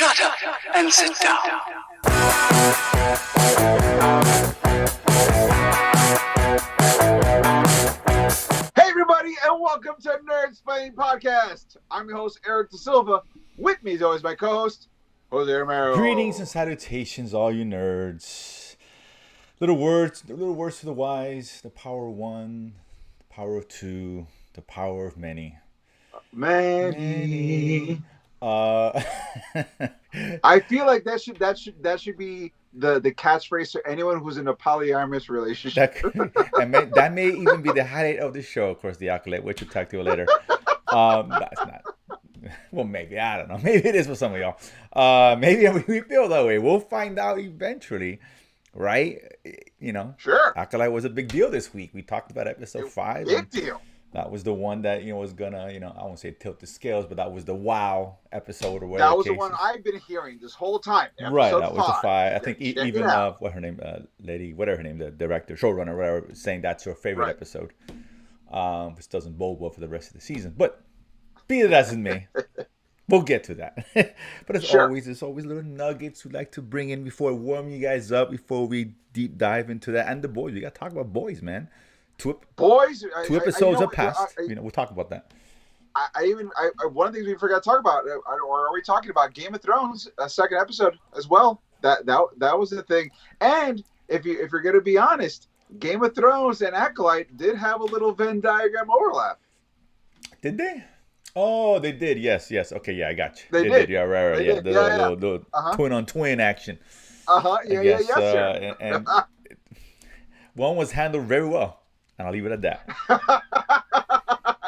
Shut up and sit down. Hey everybody, and welcome to Nerdsplaining podcast. I'm your host Eric Da Silva. With me, as always, my co-host Jose Romero. Greetings and salutations, all you nerds. Little words to the wise. The power of one, the power of two, the power of many. Many. I feel like that should be the catchphrase to anyone who's in a polyamorous relationship. that may even be the highlight of the show. Of course, the Acolyte, which we'll talk to later. That's not. Well, maybe, I don't know. Maybe it is for some of y'all. Maybe we feel that way. We'll find out eventually, right? You know, Sure. Acolyte was a big deal this week. We talked about episode 5. Big deal. That was the one that, was gonna, I won't say tilt the scales, but that was the wow episode or whatever. That was the one I've been hearing this whole time. Right, that was the 5. I think even what her name, lady, whatever her name, the director, showrunner, whatever, saying that's her favorite episode, which doesn't bode well for the rest of the season. But be it as it may, we'll get to that. But as always, there's always little nuggets we like to bring in before warm you guys up, before we deep dive into that. And the boys, we got to talk about boys, man. Two episodes have passed. We'll talk about that. One of the things we forgot to talk about, or are we talking about Game of Thrones, a second episode as well? That was the thing. And if you're going to be honest, Game of Thrones and Acolyte did have a little Venn diagram overlap. Did they? Oh, they did. Yes. Okay, yeah, I got you. They did. Yeah, right. They yeah, did. The little twin on twin action. Yes, sir. And one was handled very well. And I'll leave it at that.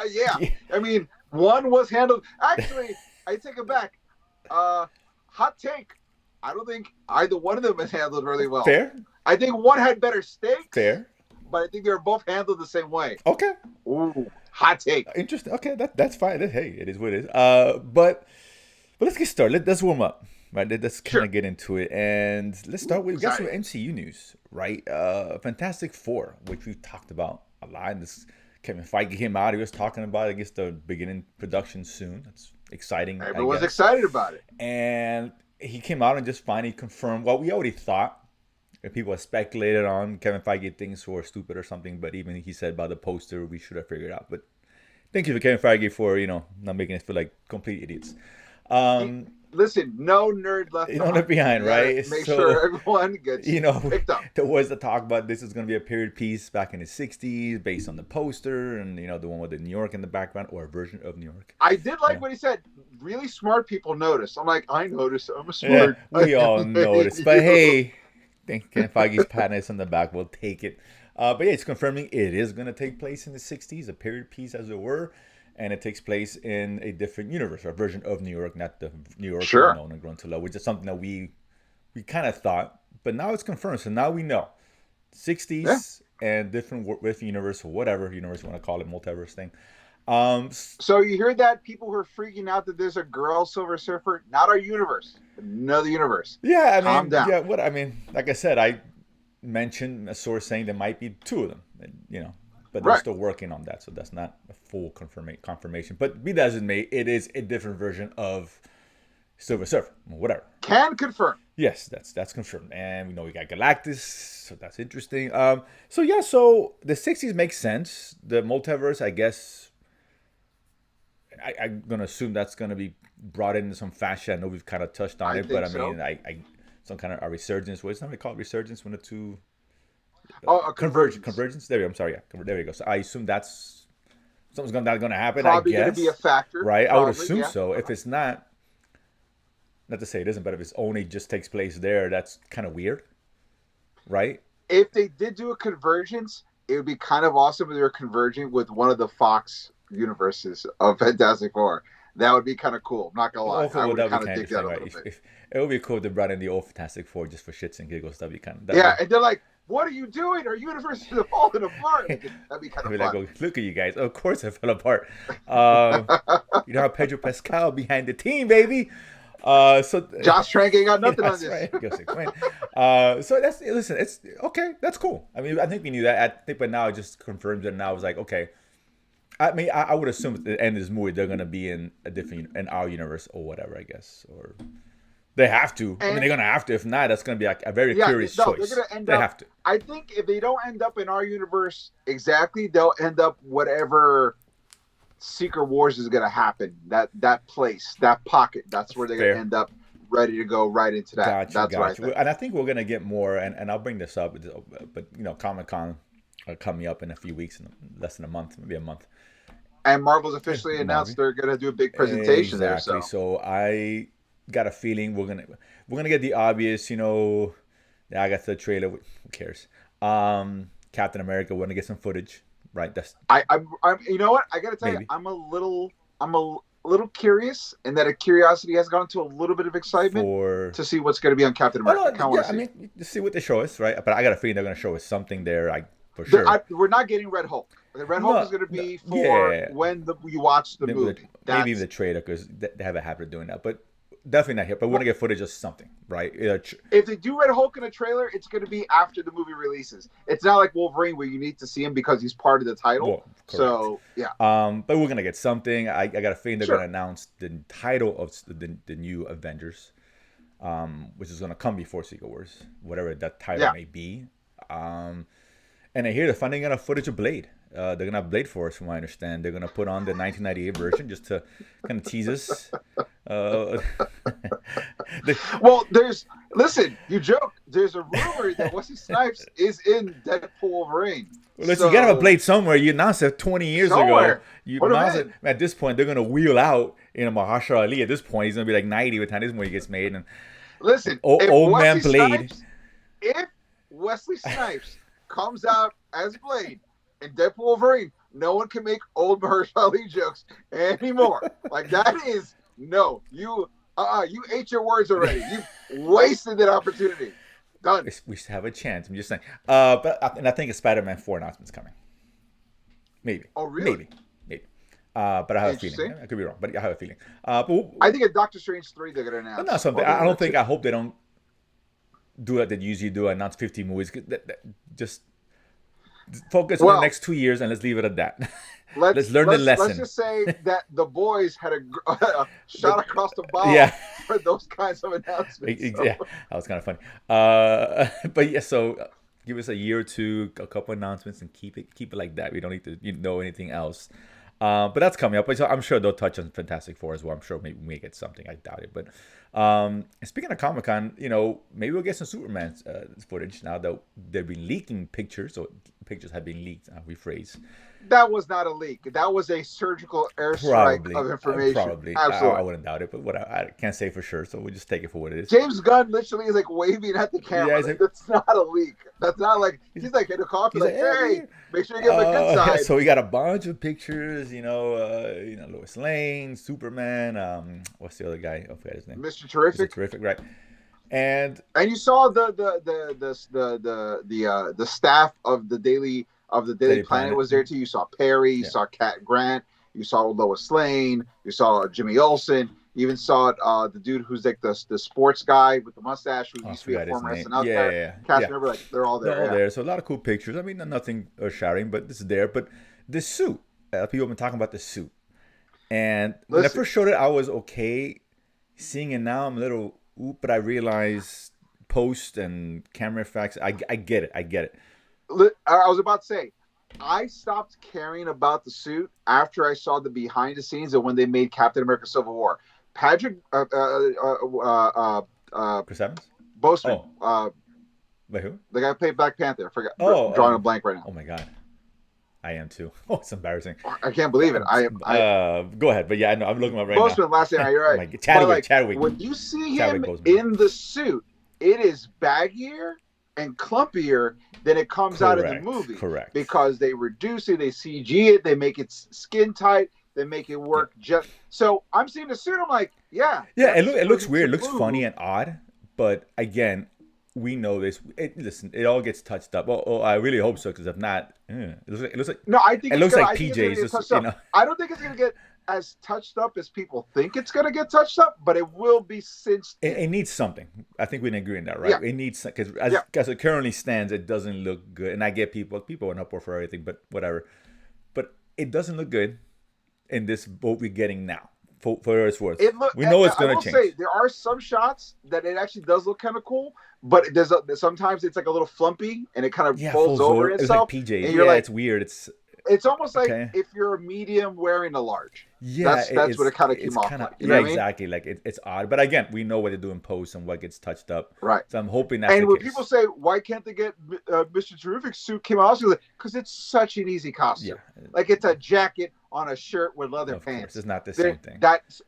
Yeah. I mean, one was handled. Actually, I take it back. Hot take. I don't think either one of them was handled really well. Fair. I think one had better stakes. Fair. But I think they were both handled the same way. Okay. Ooh, hot take. Interesting. Okay, that's fine. Hey, it is what it is. But let's get started. Let's warm up. Right, let's kind of get into it, and let's start with we got some MCU news, right? Fantastic Four, which we've talked about a lot. This Kevin Feige came out; he was talking about, I guess, the beginning production soon. That's exciting. Everyone's excited about it, and he came out and just finally confirmed what we already thought. And people have speculated on Kevin Feige things were stupid or something, but even he said about the poster, we should have figured out. But thank you for Kevin Feige for not making us feel like complete idiots. Listen, no nerd left behind, right? Make sure everyone gets picked up. There was the talk about this is going to be a period piece back in the 60s based on the poster and, the one with the New York in the background or a version of New York. I did like what he said. Really smart people notice. I'm like, I noticed. I'm a smart. Yeah, we all noticed. But hey, I think Ken Feige's patents on the back. We'll take it. But yeah, it's confirming it is going to take place in the 60s, a period piece as it were. And it takes place in a different universe, or a version of New York, not the New York known and grown to love, which is something that we kind of thought, but now it's confirmed. So now we know, 60s and different universe or whatever universe you want to call it, multiverse thing. So you hear that people who are freaking out that there's a girl Silver Surfer, not our universe, another universe. Yeah, calm down. Yeah, like I said, I mentioned a source saying there might be 2 of them, but they're still working on that, so that's not a full confirmation. But be that as it may, it is a different version of Silver Surfer, whatever. Can confirm. Yes, that's confirmed, and we know we got Galactus, so that's interesting. So the 60s makes sense. The multiverse, I guess, I'm gonna assume that's gonna be brought in some fashion. I know we've kind of touched on it, but I some kind of a resurgence. What's not called resurgence when the two. A convergence. There we go. I'm sorry. Yeah, there we go. So I assume that's something's going to happen. Probably I guess going to be a factor, right? I would assume so. If it's not to say it isn't, but if it's only just takes place there, that's kind of weird, right? If they did do a convergence, it would be kind of awesome if they were converging with one of the Fox universes of Fantastic Four. That would be kind of cool. I'm not gonna lie. I would kind of dig that a little bit. It would be cool if they brought in the old Fantastic Four just for shits and giggles. That'd be kind of and they're like, what are you doing? Our universe is falling apart. That'd be kind of fun. Like, look at you guys. Of course it fell apart. You know how Pedro Pascal behind the team, baby. So Josh Trank ain't got nothing on this. Right. So it's okay. That's cool. I mean, I think we knew that. But now it just confirms it. And now I was like, okay. I mean, I would assume at the end of this movie they're gonna be in a different, in our universe or whatever, I guess, or They have to. And, they're gonna have to. If not, that's gonna be a very curious choice. They're gonna end they up, have to. I think if they don't end up in our universe exactly, they'll end up whatever Secret Wars is gonna happen. That place, that pocket, that's where they're gonna end up, ready to go right into that. That's right. And I think we're gonna get more. And I'll bring this up, but Comic-Con coming up in a few weeks, in less than a month, maybe a month. And Marvel's officially announced they're gonna do a big presentation there. So I got a feeling we're gonna get the obvious. I got the trailer. Who cares? Captain America. We're gonna get some footage, right? I'm. You know what? I gotta tell you, I'm a little curious, and that a curiosity has gone to a little bit of excitement to see what's gonna be on Captain America. Just see what they show us, right? But I got a feeling they're gonna show us something there. For sure. We're not getting Red Hulk. The Red Hulk is going to be for when you watch the movie. Maybe the trailer, because they have a habit of doing that. But definitely not here. But we're going to get footage of something, right? If they do Red Hulk in a trailer, it's going to be after the movie releases. It's not like Wolverine where you need to see him because he's part of the title. Well, so, yeah. But we're going to get something. I got a feeling they're going to announce the title of the new Avengers, which is going to come before Secret Wars, whatever that title may be. And I hear they're finally going to footage of Blade. They're going to have Blade Force, from what I understand. They're going to put on the 1998 version just to kind of tease us. Listen, you joke. There's a rumor that Wesley Snipes is in Deadpool Wolverine. Well, listen, you got to have a Blade somewhere. You announced it 20 years ago. You announced it. At this point, they're going to wheel out Mahershala Ali. At this point, he's going to be like 90 by the time this movie gets made. And listen, old man Blade. If Wesley Snipes comes out as Blade in Deadpool Wolverine, no one can make old Mahershala Ali jokes anymore. Like, that is you ate your words already. You wasted that opportunity. Done. We still have a chance. I'm just saying. And I think a Spider-Man 4 announcement's coming. Maybe. Oh, really? Maybe. But I have a feeling. I could be wrong, but I have a feeling. I think at Doctor Strange 3 they're gonna announce. Not something. I hope they don't do what they usually do, announce 50 movies. Just focus on the next 2 years and let's leave it at that. Let's learn the lesson. Let's just say that the boys had a shot across the bow for those kinds of announcements. Yeah, that was kind of funny. But yeah, so give us a year or two, a couple announcements, and keep it like that. We don't need to know anything else. But that's coming up. I'm sure they'll touch on Fantastic Four as well. I'm sure maybe we may get something. I doubt it. But speaking of Comic-Con, maybe we'll get some Superman footage now that they've been leaking pictures. So pictures have been leaked. Rephrase. That was not a leak. That was a surgical airstrike of information. Probably. Absolutely. I wouldn't doubt it, but I can't say for sure. So we'll just take it for what it is. James Gunn literally is like waving at the camera. Yeah, that's not a leak. That's not like he's like in a coffee. Like, hey, make sure you get my good side. So we got a bunch of pictures. Lois Lane, Superman. What's the other guy? I forgot his name. Mr. Terrific. Mr. Terrific, right? And you saw the staff of the Daily Planet was there too. You saw Perry, you saw Cat Grant, you saw Lois Lane, you saw Jimmy Olsen, you even saw the dude who's like the sports guy with the mustache who used to be a former SNL cast member. Like, they're all there. They're all there. So a lot of cool pictures. I mean, nothing earth-shattering, but this is there. But the suit, people have been talking about the suit, and when I first showed it, I was okay. Seeing it now, I'm a little but I realized post and camera effects. I get it. I was about to say, I stopped caring about the suit after I saw the behind the scenes of when they made Captain America: Civil War. Patrick Chris Evans? Boseman. Wait, who? The guy who played Black Panther. I forgot. Drawing a blank right now. Oh my god. I am too. Oh, it's embarrassing. I can't believe it. Go ahead, but yeah, I know I'm looking at right Boseman, last name. You're right. Chadwick. When you see him in the suit, it is baggier and clumpier than it comes out in the movie. Correct. Because they reduce it, they CG it, they make it skin tight, they make it work just. So I'm seeing the suit. I'm like, it looks weird. It looks funny and odd, but again, we know this. Listen, it all gets touched up. Oh, I really hope so, because if not, it looks like. No, I think it looks like PJs. I don't think it's gonna get as touched up as people think it's gonna get touched up, but it will be cinched. It needs something. I think we can agree on that, right? Yeah. It needs, because as it currently stands, it doesn't look good. And I get people are an uproar for everything, but whatever. But it doesn't look good in this what we're getting now for what it's worth. It look, we know it's going to change. I will say there are some shots that it actually does look kind of cool, but sometimes it's like a little flumpy and it kind of folds over itself. It's like PJs. And you're like, it's weird. It's almost like if you're a medium wearing a large. Yeah, that's what it kind of came off like. You know what exactly. I mean? Like it's odd, but again, we know what they do in post and what gets touched up. Right. So I'm hoping that's and the when case. people say, "Why can't they get Mr. Terrific's suit?" came out, because it's such an easy costume. Yeah. Like it's a jacket on a shirt with leather pants. Course. It's not the same thing.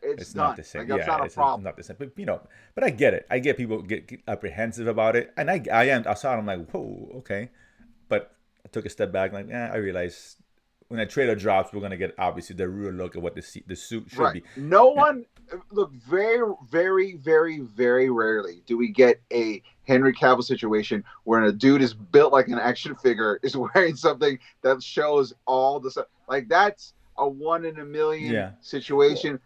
It's not the same. Like, that's not a problem. It's not the same. But but I get it. I get people get apprehensive about it, and I saw it. I'm like, whoa, okay. But I took a step back, like, I realized. When that trailer drops, we're gonna get obviously the real look at what the suit should be. No one look very, very, very, very rarely do we get a Henry Cavill situation where a dude is built like an action figure is wearing something that shows all the stuff. Like that's a 1 in a million situation.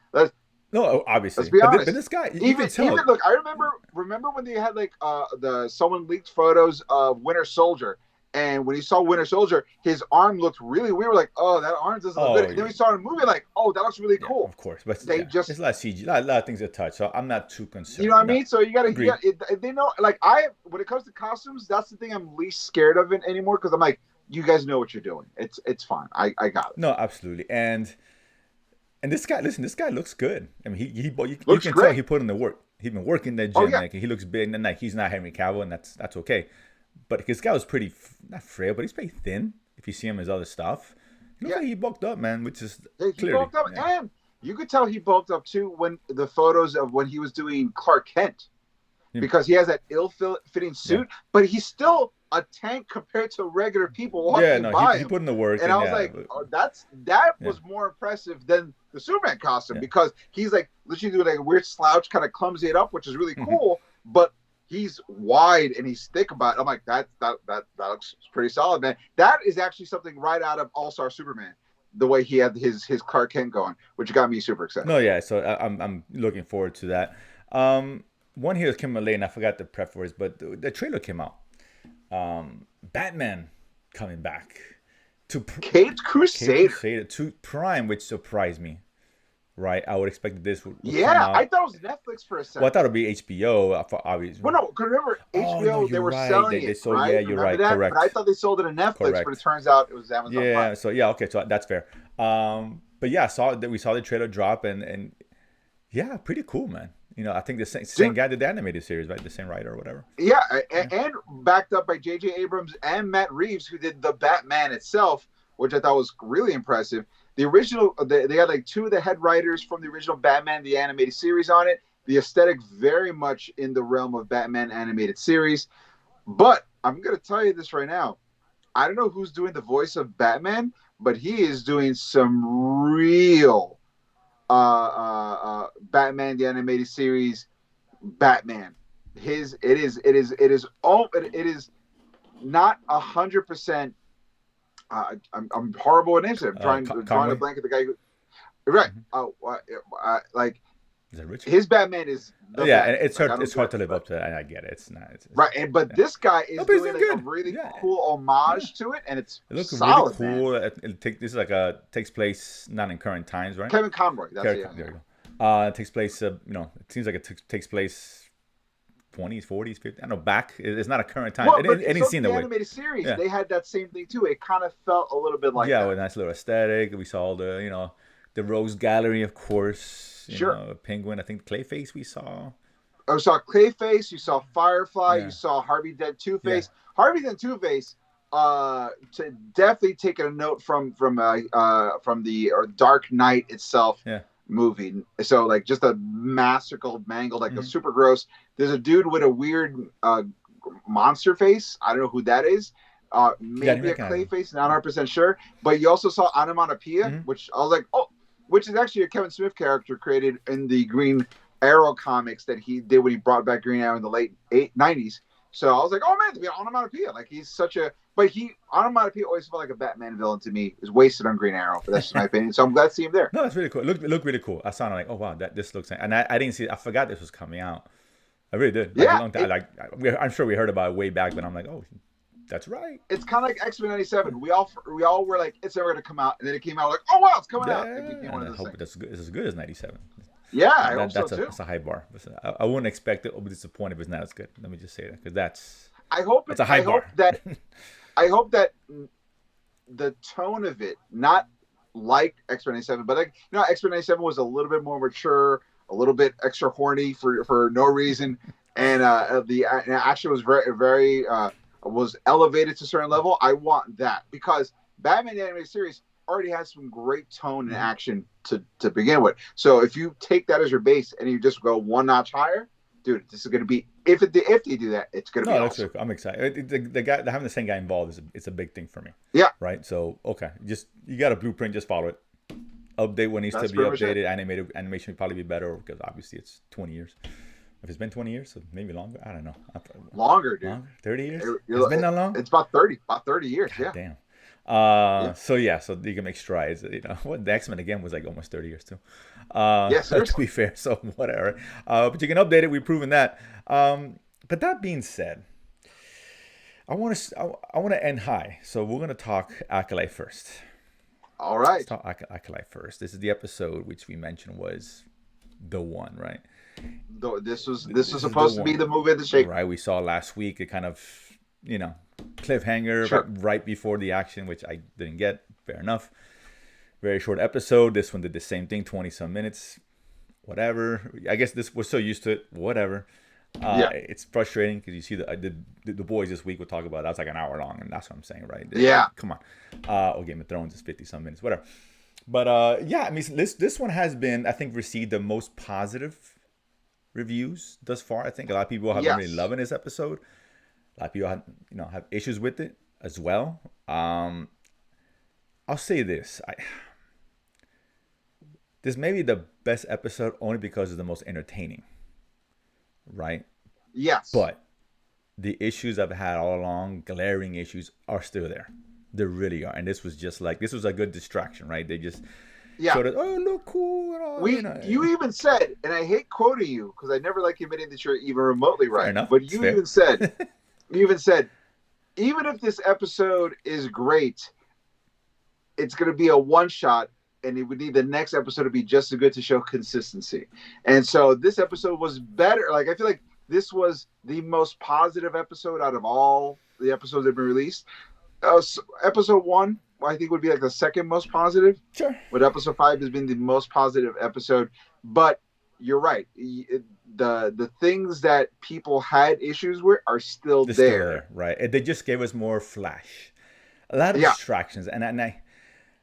No, obviously. Let's be honest. But this guy, even look, I remember when they had like someone leaked photos of Winter Soldier. And when he saw Winter Soldier, his arm looked really weird. We're like, oh, that arm doesn't look good. And then we saw him moving, like, oh, that looks really cool. Of course, but just there's a lot of CG, a lot of things to touch. So I'm not too concerned. You know what I mean? So you gotta, they know. Like when it comes to costumes, that's the thing I'm least scared of it anymore because I'm like, you guys know what you're doing. It's fine. I got it. No, absolutely. And this guy, listen, this guy looks good. I mean, you can great. tell he put in the work. He's been working the gym. Oh, yeah. Like he looks big, and like he's not Henry Cavill, and that's okay. But his guy was pretty, not frail, but he's pretty thin. If you see him as other stuff, he looks like he bulked up, man. Which is clearly, bulked up, and you could tell he bulked up too when the photos of when he was doing Clark Kent, because he has that ill-fitting suit, but he's still a tank compared to regular people walking by him. He put in the work, and I was like, that was more impressive than the Superman costume because he's like literally doing like a weird slouch, kind of clumsy it up, which is really cool, but. He's wide and he's thick about it. I'm like, that looks pretty solid, man. That is actually something right out of All-Star Superman, the way he had his Clark Kent going, which got me super excited. No, yeah. So I'm looking forward to that. One here is Kim Malay, and I forgot the prep for it, but the trailer came out. Batman coming back to Caped Crusader to Prime, which surprised me. Right, I would expect this would come out. I thought it was Netflix for a second. Well, I thought it would be HBO for obvious. Well, no, because remember HBO, they were selling it. Sold, right? Yeah, you're right. That? Correct. But I thought they sold it on Netflix, but it turns out it was Amazon. Yeah, Prime. So okay, so that's fair. But yeah, we saw the trailer drop, and yeah, pretty cool, man. You know, I think the same guy did the animated series, right? The same writer or whatever. Yeah, and backed up by J.J. Abrams and Matt Reeves, who did the Batman itself, which I thought was really impressive. The original, they had like two of the head writers from the original Batman, the animated series on it. The aesthetic very much in the realm of Batman animated series. But I'm going to tell you this right now. I don't know who's doing the voice of Batman, but he is doing some real Batman, the animated series, Batman. It is not 100%. I'm horrible at names. I'm drawing a blank at the guy. Right. Like is that Richard? His Batman is. Yeah, and it's hard. It's hard to live up to that, and I get it. It's not. Right, but this guy is doing like a really cool homage to it, and it looks solid, really cool. This is takes place not in current times, right? Kevin Conroy. There you go. It takes place. It seems like it takes place. 20s, 40s, 50s. I don't know, back. It's not a current time. It didn't seem that way. The animated series, they had that same thing too. It kind of felt a little bit like that. With a nice little aesthetic. We saw the Rose Gallery, of course. You know, Penguin. I think Clayface we saw. I saw Clayface. You saw Firefly. You saw Harvey Dent Two-Face. Harvey Dent Two-Face. Definitely taking a note from the Dark Knight itself. Yeah. Movie, so like just a masterful mangle, like a super gross. There's a dude with a weird monster face. I don't know who that is. Maybe a clay face, not 100% sure. But you also saw Onomatopoeia, which I was like, which is actually a Kevin Smith character created in the Green Arrow comics that he did when he brought back Green Arrow in the late 90s. So I was like, oh man, to be Onomatopoeia, like he's such a. But Onomatopoeia always felt like a Batman villain to me. Is wasted on Green Arrow, but that's just my opinion. So I'm glad to see him there. No, that's really cool. Look really cool. I saw it like, oh wow, this looks. And I didn't see. I forgot this was coming out. I really did. I'm sure we heard about it way back, but I'm like, oh, That's right. It's kind of like X-Men '97. We all were like, it's never gonna come out, and then it came out like, oh wow, it's coming out. It became one of those I hope things. it's as good as '97. Yeah, I hope so too. That's a high bar. I wouldn't expect it. I'll be disappointed if it's not as good. Let me just say that, because that's a high bar. I hope that the tone of it, not like X-Men '97, but like, you know, X-Men '97 was a little bit more mature, a little bit extra horny for no reason, and the action was very was elevated to a certain level. I want that, because Batman the Animated Series already has some great tone and action to begin with. So if you take that as your base and you just go one notch higher, dude, this is going to be, if they do that, it's going to be awesome. Really cool. I'm excited. The guy, having the same guy involved it's a big thing for me. Yeah. Right. So okay, just, you got a blueprint, just follow it. Update what needs to be updated. Animation will probably be better, because obviously it's 20 years. If it's been 20 years, so maybe longer. I don't know. Longer, dude. Longer? 30 years? It's been that long? It's about 30 years. God, yeah. Damn. So you can make strides. You know what? The X-Men again was like almost 30 years too. Yes, to be fair. So whatever. But you can update it. We've proven that. But that being said, I want to end high. So we're gonna talk Acolyte first. All right. Let's talk Acolyte first. This is the episode which we mentioned was the one, right? This was supposed to be the movie of the shake. Right. We saw last week a kind of, cliffhanger right before the action, which I didn't get. Fair enough. Very short episode. This one did the same thing, 20-some minutes. Whatever. I guess we're so used to it. Whatever. It's frustrating because you see the boys this week. We'll talk about that's like an hour long, and that's what I'm saying, right? Yeah. Come on. Or Game of Thrones is 50-some minutes. Whatever. But I mean, this one has been, I think, received the most positive reviews thus far. I think a lot of people have been really loving this episode. A lot of people have issues with it as well. I'll say this: this may be the best episode only because it's the most entertaining, right? Yes. But the issues I've had all along, glaring issues, are still there. They really are, and this was a good distraction, right? They just showed it. Oh, look cool. And all, you even said, and I hate quoting you because I never like admitting that you're even remotely right. Fair enough. But you even said, even if this episode is great, it's going to be a one shot, and it would need the next episode to be just as good to show consistency. And so this episode was better. Like, I feel like this was the most positive episode out of all the episodes that have been released. Episode 1, I think, would be like the second most positive. Sure. But episode 5 has been the most positive episode. But you're right. The things that people had issues with are still there. Right. They just gave us more flash. A lot of distractions. And I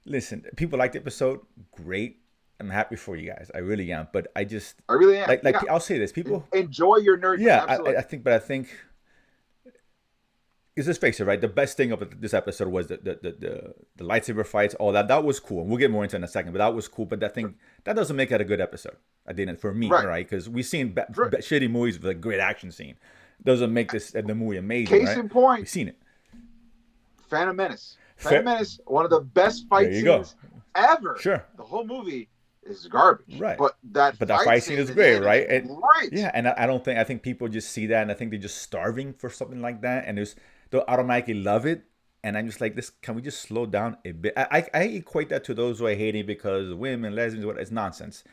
listen, people liked the episode. Great. I'm happy for you guys. I really am. But I really am. I'll say this. People enjoy your nerd. Yeah, I think let's face it, right? The best thing of this episode was the lightsaber fights, all that. That was cool. And we'll get more into it in a second, but that was cool. But that doesn't make it a good episode. I didn't, for me, right? Because we've seen shitty movies with a great action scene. Doesn't make the movie amazing. Case in point, we've seen it. Phantom Menace. Phantom Menace, one of the best fight scenes ever. Sure. The whole movie is garbage. Right. But that fight scene is great, right? Great. Yeah, and I think people just see that, and I think they're just starving for something like that, and they'll automatically love it. And I'm just like, can we just slow down a bit? I equate that to those who are hating because women, lesbians, it's nonsense.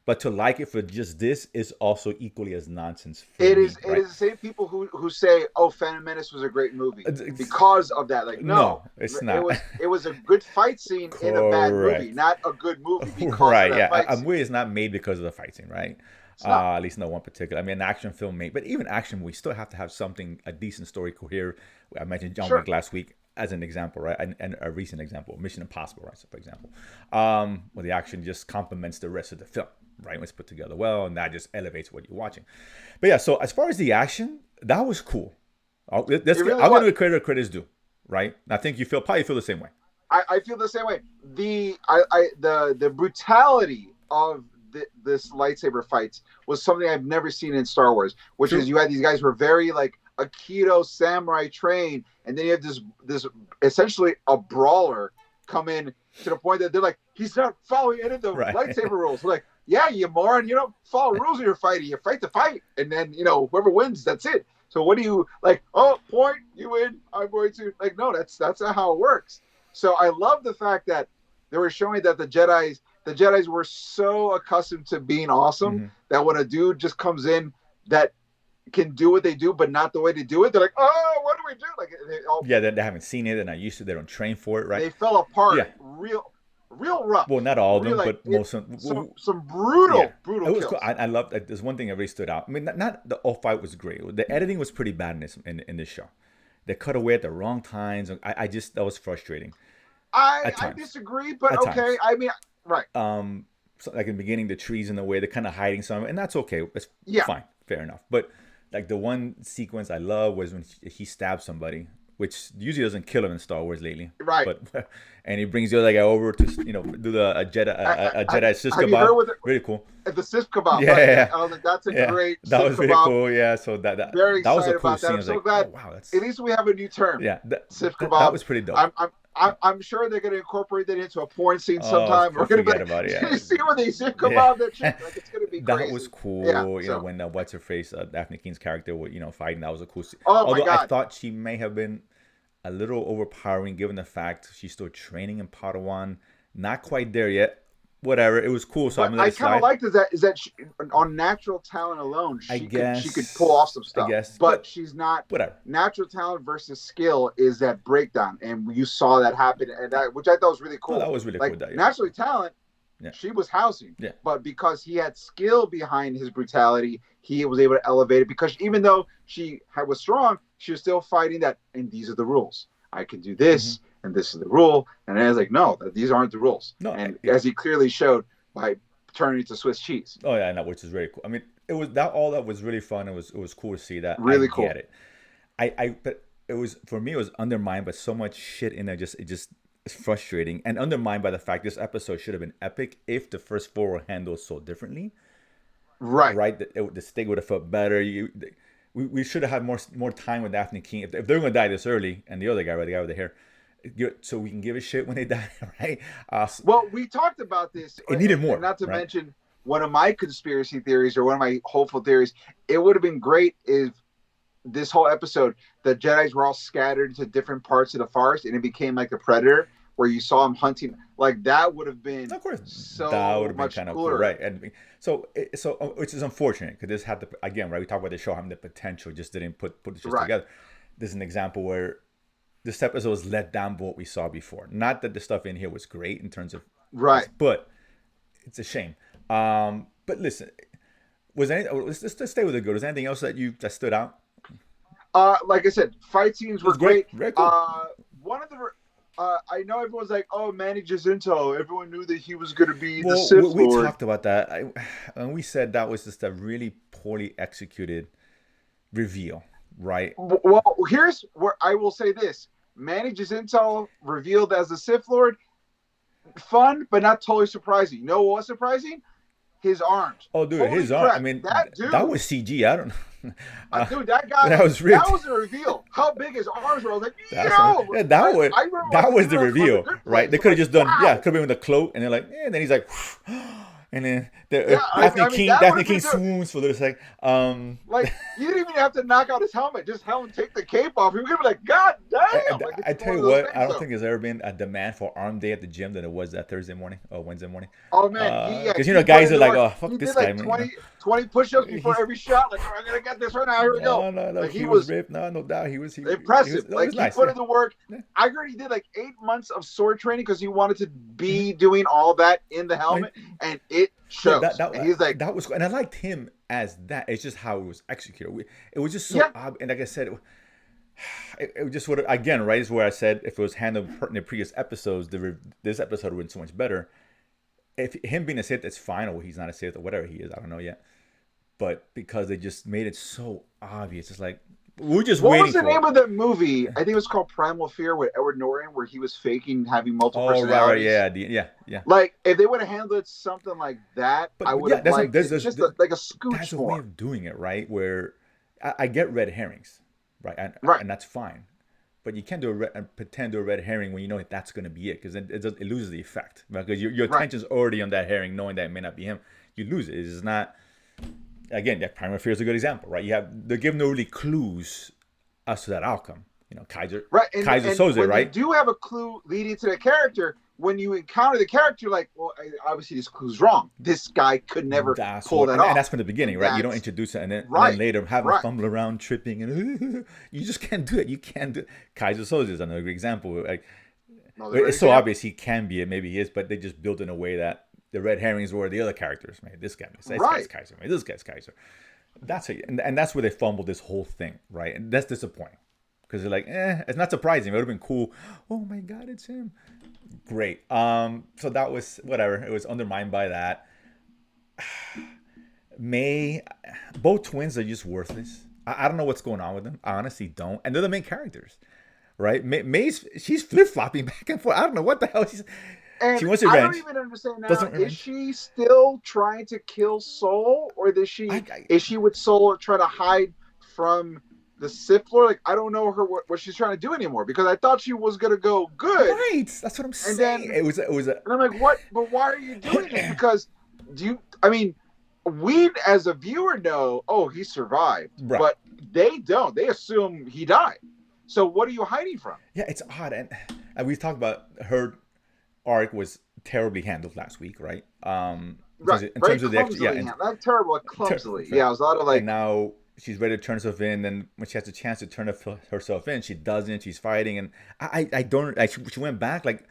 But to like it for just this is also equally as nonsense. It is the same people who say, "Oh, Phantom Menace was a great movie" because of that. Like, no, it's not. It was a good fight scene in a bad movie, not a good movie because of that fight scene. A movie is not made because of the fight scene, right? At least not one particular. I mean, an action film made, but even action, we still have to have a decent story coherent. I mentioned John Wick last week as an example, right? And a recent example, Mission Impossible, right? So, for example, where the action just complements the rest of the film, right? When it's put together well, and that just elevates what you're watching. But yeah, so as far as the action, that was cool. I'm going to credit where credit's due, right? I think you probably feel the same way. I feel the same way. The brutality of this lightsaber fights was something I've never seen in Star Wars, which is you had these guys who were very like Aikido samurai trained, and then you have this essentially a brawler come in to the point that they're like, he's not following any of the lightsaber rules. Like, yeah, you moron, you don't follow rules when you're fighting. You fight the fight, and then whoever wins, that's it. So what do you like? Oh, point, you win. I'm going to like no, that's not how it works. So I love the fact that they were showing that the Jedi's were so accustomed to being awesome that when a dude just comes in that can do what they do, but not the way they do it, they're like, oh, what do we do? Like they haven't seen it, they're not used to it, they don't train for it, right? They fell apart real rough. Well, not all of them, but most of them. Some brutal kills. Cool. I love that. There's one thing that really stood out. I mean, not the whole fight was great. The editing was pretty bad in this show. They cut away at the wrong times. I just, that was frustrating. I disagree, but okay. Times. I mean, right. So like in the beginning, the trees in the way, they're kind of hiding some, and that's okay. It's fine, fair enough. But like the one sequence I love was when he stabs somebody, which usually doesn't kill him in Star Wars lately, right? But and he brings the other guy over to do a Jedi sis kebab. Really cool. The sis kebab. Yeah. I was like, that's a great. That was really cool. Yeah. So that very that was a cool about scene. I'm so glad. Wow, that's... At least we have a new term. Yeah. Sis kebab. That was pretty dope. I'm sure they're going to incorporate that into a porn scene sometime. We're going to be about it. Yeah. You see when they sis kebab that chick? Like it's going to be crazy. That was cool. Yeah, when what's her face, Daphne Keene's character, was fighting. That was a cool scene. Oh Although my God. I thought she may have been a little overpowering given the fact she's still training in Padawan. Not quite there yet. Whatever. It was cool. So I kind of liked is that she, on natural talent alone, she could pull off some stuff. I guess, but she's not. Whatever. Natural talent versus skill is that breakdown, and you saw that happen, and which I thought was really cool. Oh, that was really cool. Naturally talent, she was housing. Yeah. But because he had skill behind his brutality, he was able to elevate it. Because even though she was strong, she was still fighting that. And these are the rules. I can do this. And this is the rule. And I was like, no, these aren't the rules. No, and as he clearly showed by turning to Swiss cheese. Oh yeah, no, which is very cool. I mean, it was that all that was really fun. It was cool to see that. Really cool. Get it. But it was, for me, it was undermined by so much shit in there. It just is frustrating and undermined by the fact this episode should have been epic if the first four were handled so differently. Right. The stake would have felt better. We should have had more time with Daphne Keene. If they're going to die this early, and the other guy, the guy with the hair, so we can give a shit when they die, right? Well, we talked about this. It needed more. Not to mention one of my conspiracy theories or one of my hopeful theories. It would have been great if this whole episode, the Jedis were all scattered into different parts of the forest, and it became like the Predator, where you saw him hunting. Like that would have been, of course, so that would have been much kind of cooler. Cool, right? And so which is unfortunate because this had again, right? We talk about the show having the potential, just didn't put the shit together. This is an example where this episode was let down by what we saw before. Not that the stuff in here was great in terms of but it's a shame. But listen, let's stay with the good. Was there anything else that stood out? Like I said, fight scenes were great. Very cool. One of the I know everyone's like, oh, Manny Jacinto. Everyone knew that he was going to be the Sith Lord. We talked about that, and we said that was just a really poorly executed reveal. Right. Well, here's where I will say this: Manny Jacinto revealed as the Sith Lord, fun but not totally surprising. You know what was surprising? His arms. Oh, dude, Holy his arms. I mean, that was CG. I don't know. Dude, that guy. That was a reveal. How big his arms were. I was like, that was the reveal, right? They could have just done, could have been with the cloak, and they're like, and then he's like. And then Daphne King swoons for a second. Like you didn't even have to knock out his helmet; just have him take the cape off. He was gonna be like, "God damn!" I tell you what, I don't think there's ever been a demand for arm day at the gym than it was that Thursday morning or Wednesday morning. Oh man, because guys are like, "Oh fuck this guy." 20 push-ups before every shot. Like, I'm gonna get this right now. Here we go. No, like, he was ripped. No doubt, he was impressive. He put in the work. Yeah. I heard he did like 8 months of sword training because he wanted to be doing all that in the helmet, and it shows. He's like, that was, and I liked him as that. It's just how it was executed. It was just so obvious. And like I said, it just would have, again, right, is where I said if it was handled in the previous episodes, this episode would have been so much better. If him being a Sith, that's fine, or he's not a Sith, or whatever he is, I don't know yet. But because they just made it so obvious, it's like we're just waiting. What was the name of that movie? I think it was called Primal Fear with Edward Norton, where he was faking having multiple personalities. Yeah. Like if they would have handled something like that, I would have liked it. Just like a scooch. That's a way of doing it, right? Where I get red herrings, right, and that's fine. But you can't pretend to do a red herring when you know that's going to be it, because it loses the effect, right? Because your attention's already on that herring, knowing that it may not be him. you lose it. It's not. Again, Primal Fear is a good example, right? They give no really clues as to that outcome. Kaiser, right? Kaiser and Soze, when right? you do have a clue leading to the character, when you encounter the character, you're like, well, obviously this clue's wrong. This guy could never pull that off. And that's from the beginning, right? You don't introduce it, and then later have them fumble around, tripping, and you just can't do it. You can't do it. Kaiser Soze is another example. Like, it's so obvious he can be it. Maybe he is, but they just built in a way that the red herrings were the other characters. Man, this guy's Kaiser. Man, this guy's Kaiser. And that's where they fumbled this whole thing, right? And that's disappointing. Because they're like, it's not surprising. It would have been cool. Oh my God, it's him. Great. So that was whatever. It was undermined by that. Both twins are just worthless. I don't know what's going on with them. I honestly don't. And they're the main characters, right? She's flip-flopping back and forth. I don't know what the hell she wants revenge. I don't even understand now. Is she still trying to kill Soul, or is she with Soul trying to hide from the Sith Lord? Like, I don't know what she's trying to do anymore, because I thought she was gonna go good. Right, that's what I'm saying. And then and I'm like, what? But why are you doing it? Because we as a viewer know, he survived, right. But they don't. They assume he died. So what are you hiding from? Yeah, it's odd, and we've talked about her arc was terribly handled last week, right? In terms of not terrible, clumsily. It was a lot of like. And now she's ready to turn herself in, and when she has a chance to turn herself in, she doesn't. She's fighting, and I don't. She went back. Like,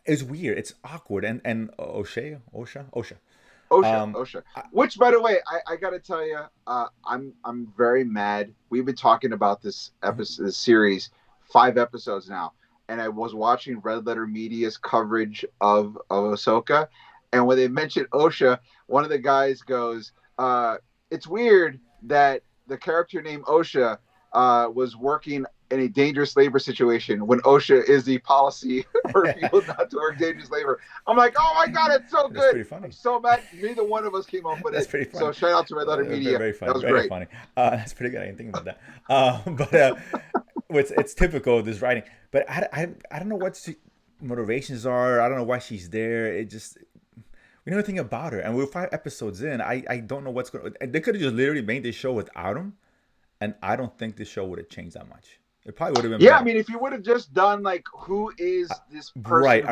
it's weird. It's awkward. And Osha. Which, by the way, I gotta tell you, I'm very mad. We've been talking about this this series 5 episodes now, and I was watching Red Letter Media's coverage of Ahsoka, and when they mentioned Osha, one of the guys goes, "It's weird that the character named Osha was working in a dangerous labor situation when OSHA is the policy for people not to work dangerous labor." I'm like, oh my God, it's so good. That's pretty funny. I'm so mad. Neither one of us came up with That's pretty funny. So shout out to Red Letter Media. Very funny. That was very great. Funny. That's pretty good. I didn't think about that. But it's typical of this writing. But I don't know what motivations are. I don't know why she's there. It just... We know nothing about her, and we're 5 episodes in. I don't know what's going on. They could have just literally made this show without him, and I don't think this show would have changed that much. It probably would have been better. I mean, if you would have just done, like, who is this person? Right,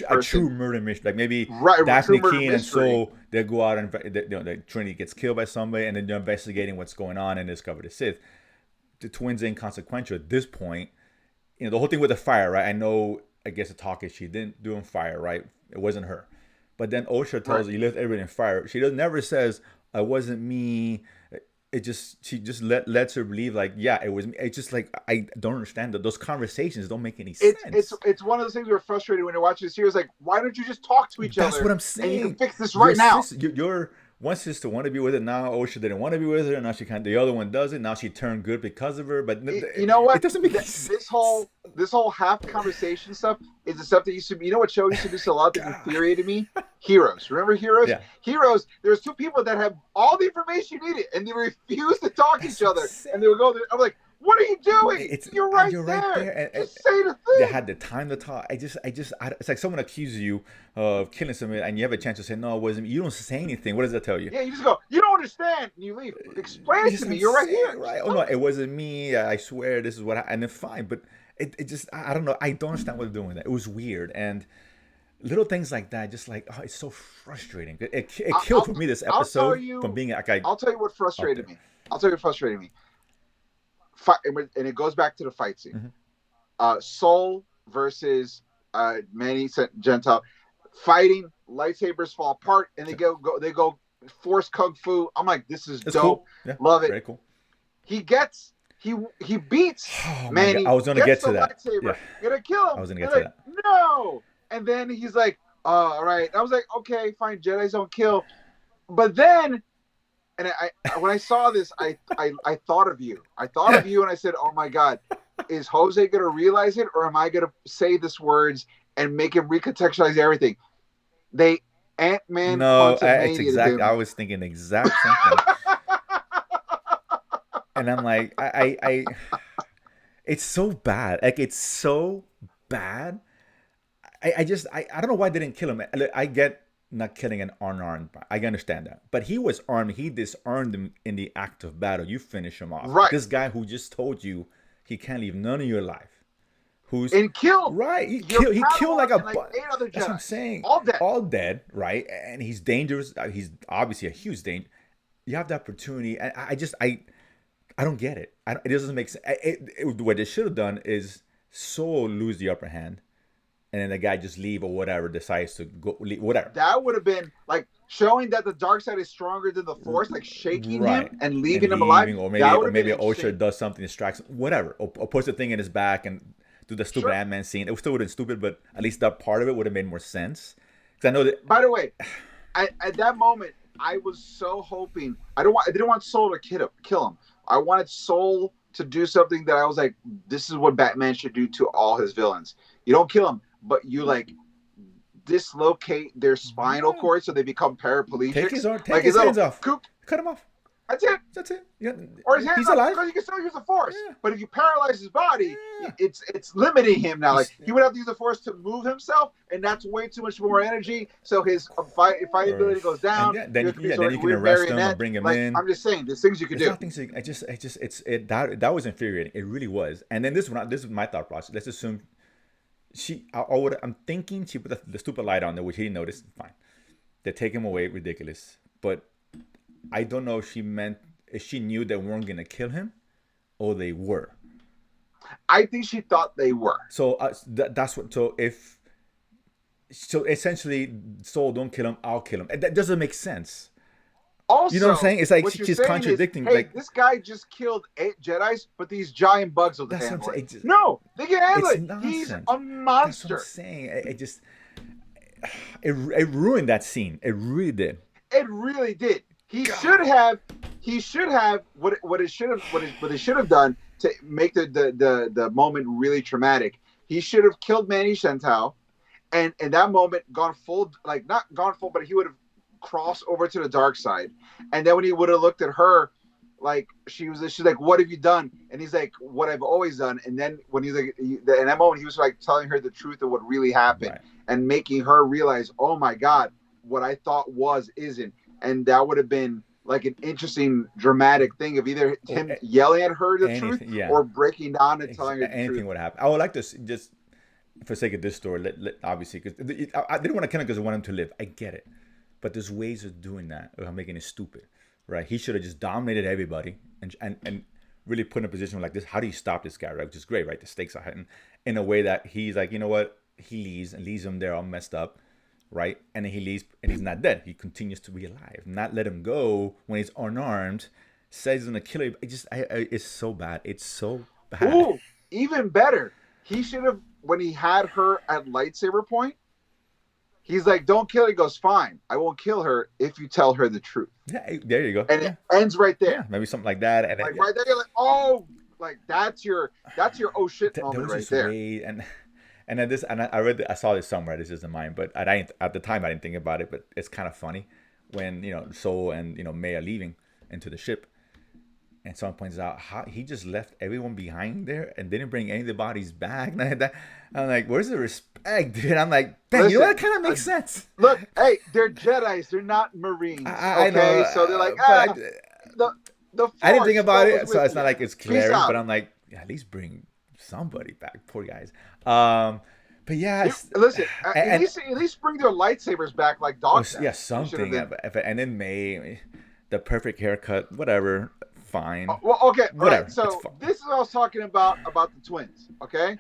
a true murder mystery. Like, maybe Daphne Keene and Soul, they go out and Trinity gets killed by somebody, and then they're investigating what's going on and discover the Sith. The twins are inconsequential at this point. The whole thing with the fire, right? I guess the talk is she didn't do on fire, right? It wasn't her. But then Osha tells her, you left everything in fire. She never says, it wasn't me. She just lets her believe, like, yeah, it was me. It's just like, I don't understand that those conversations don't make any sense. It's one of those things we're frustrated when you're watching the series. Like, why don't you just talk to each other? That's what I'm saying. And you can fix this right now. Your one sister wanted to be with her. Now Osha didn't want to be with her. And now the other one does it. Now she turned good because of her. But you know what? It doesn't make sense. This whole half conversation stuff is the stuff that used to be. You know what show used to do so a lot that infuriated me? Heroes. Remember Heroes? Yeah. Heroes. There's 2 people that have all the information you needed, and they refuse to talk to each other. And they would go there. I'm like, what are you doing? You're right there. Just say the thing. They had the time to talk. It's like someone accuses you of killing someone, and you have a chance to say, no, it wasn't me. You don't say anything. What does that tell you? Yeah, you just go, you don't understand, and you leave. Explain it to me. You're right here. Right. Oh, no, it wasn't me. I swear this is what happened. And then fine. But it just, I don't know. I don't understand what they're doing with that. It was weird. And little things like that, just like, it's so frustrating. It killed for me this episode from being like, I'll tell you what frustrated me. And it goes back to the fight scene. Mm-hmm. Soul versus Manny Gentile fighting. Lightsabers fall apart, and they go force kung fu. I'm like, this is dope. Cool. Yeah, love it. Very cool. He beats Manny. I was gonna get to that. Lightsaber. Gonna kill him. I was gonna get to that. No. And then he's like, all right. I was like, okay, fine. Jedis don't kill. But then. And when I saw this, I thought of you. I thought of you, and I said, "Oh my God, is Jose gonna realize it, or am I gonna say these words and make him recontextualize everything?" They Ant-Man. No, it's exactly. I was thinking the exact same thing. And I'm like, I it's so bad. Like, it's so bad. I don't know why they didn't kill him. I get not killing an unarmed. I understand that, but he was armed. He disarmed him in the act of battle. You finish him off. Right. This guy who just told you he can't leave none of you alive. Who's and killed right? He killed like eight other Jedi. That's what I'm saying. All dead. Right? And he's dangerous. He's obviously a huge danger. You have the opportunity, and I don't get it. It doesn't make sense. What they should have done is Solo lose the upper hand, and then the guy just leave or whatever, decides to go leave, whatever. That would have been like showing that the dark side is stronger than the Force, like shaking him and leaving him alive. Or maybe Osher does something, distracts him, whatever, or puts the thing in his back and do the stupid Ant-Man scene. It still would have been stupid, but at least that part of it would have made more sense. Because I know that. By the way, at that moment, I was so hoping. I didn't want Soul to kill him. I wanted Soul to do something that I was like, this is what Batman should do to all his villains. You don't kill him, but you like dislocate their spinal cord so they become paraplegic. Take his hands off. Cut him off. That's it. That's it. Yeah. Or his hands he's off alive because he can still use the Force. Yeah. But if you paralyze his body, yeah. it's limiting him now. Like he would have to use the Force to move himself, and that's way too much more energy. So his fighting ability goes down. Then you can arrest him and bring him in. I'm just saying, there's things you can do. That was infuriating. It really was. And then this is my thought process. Let's assume I'm thinking she put the stupid light on there, which he didn't notice. Fine. They take him away, ridiculous. But I don't know if she knew they weren't gonna kill him, or they were. I think she thought they were. So that's what. So essentially, Soul, don't kill him. I'll kill him. That doesn't make sense. Also, you know what I'm saying? It's like she's contradicting. Hey, this guy just killed 8 Jedis, but these giant bugs will handle it. No, they can handle it. He's a monster. That's what I'm saying. It ruined that scene. It really did. It really did. He should have what it should have done to make the moment really traumatic. He should have killed Manny Shentou, and in that moment gone full, like not gone full, but he would have crossed over to the dark side. And then when he would have looked at her, like she's like, "What have you done?" And he's like, "What I've always done." And then when he's like, in that moment, he was like telling her the truth of what really happened, and making her realize, "Oh my God, what I thought isn't." And that would have been like an interesting, dramatic thing of either him yelling at her the truth or breaking down and telling her the truth. Anything would happen. I would like to just, for the sake of this story, obviously, because I didn't want to kill him because I want him to live. I get it. But there's ways of doing that without making it stupid, right? He should have just dominated everybody and really put in a position like this. How do you stop this guy, right? Which is great, right? The stakes are heightened in a way that he's like, you know what? He leaves him there all messed up. Right, and then he leaves, and he's not dead. He continues to be alive. Not let him go when he's unarmed. Says he's gonna kill him. It's so bad. It's so bad. Ooh, even better. He should have, when he had her at lightsaber point, he's like, "Don't kill her." He goes, "Fine, I won't kill her if you tell her the truth." Yeah, there you go. And it ends right there. Yeah, maybe something like that. And like right there, you're like, "Oh, like that's your oh shit moment right there." And then I saw this somewhere. This isn't mine, but at the time I didn't think about it. But it's kind of funny when Soul and May are leaving into the ship, and someone points out how he just left everyone behind there and didn't bring any of the bodies back. And I'm like, where's the respect, dude? I'm like, dang, listen, that kind of makes sense. Look, hey, they're Jedis. They're not Marines. I know. So they're like, the Force, I didn't think about it, so it's not like it's clear. But I'm like, at least bring somebody back, poor guys. But yeah, listen, at least bring their lightsabers back like dogs. Yeah, something. And then May, the perfect haircut, whatever, fine. Well, okay, whatever. Right. So this is what I was talking about the twins. Okay,